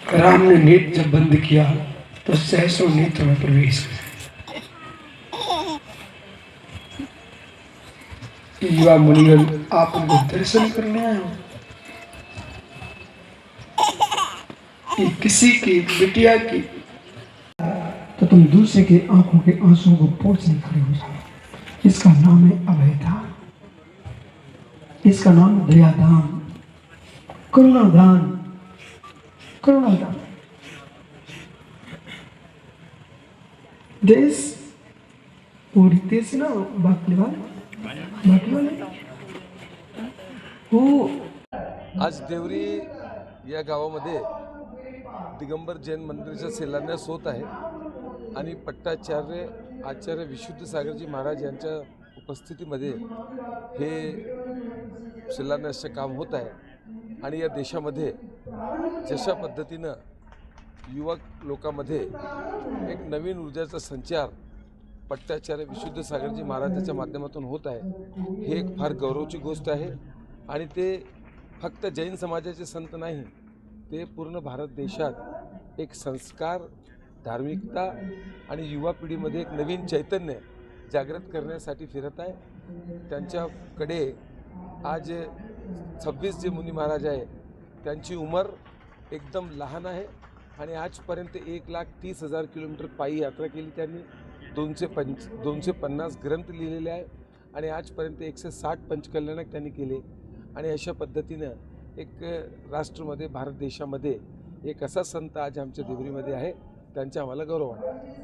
राम ने नेत्र जब बंद किया तो सहसों नेत्र में प्रवेश किया। युवा मुनिगण, आप उनको दर्शन करने आए हो कि किसी की बिटिया की, तो तुम दूसरे के आंखों के आंसुओं को पोंछने खड़े हो जाओ। इसका नाम है अभयदान, इसका नाम है दयादान, करुणादान, करुणादान। देश पूरी देश ना बाटली वाले हो। आज देवरी या गावामध्ये दिगंबर जैन मंदिराचा शिलान्यास होत आहे आणि पट्टाचार्य आचार्य विशुद्ध सागरजी महाराज यांच्या उपस्थितीमध्ये हे शिलान्यासचे काम होत आहे। आणि या देशामध्ये जशा पद्धतीनं युवक लोकांमध्ये एक नवीन ऊर्जाचा संचार पट्टाचार्य विशुद्ध सागरजी महाराजांच्या माध्यमातून होत आहे, हे एक फार गौरवाची गोष्ट आहे। आणि ते फक्त जैन समाजाचे संत नाही, ते पूर्ण भारत देशात एक संस्कार, धार्मिकता आणि युवा पिढीमध्ये एक नवीन चैतन्य जागृत करण्यासाठी फिरत आहे। त्यांच्याकडे आज 26 जे मुनी महाराज आहे त्यांची उमर एकदम लहान आहे आणि आजपर्यंत 1,30,000 किलोमीटर पायी यात्रा केली त्यांनी। 250 ग्रंथ लिहिलेले आहे आणि आजपर्यंत 160 पंचकल्याणक त्यांनी केले। आणि अशा पद्धतीनं एक राष्ट्रामध्ये, भारत देशामध्ये एक असा संत आज आमच्या देवरीमध्ये आहे, त्यांचा आम्हाला गौरव वाटतो।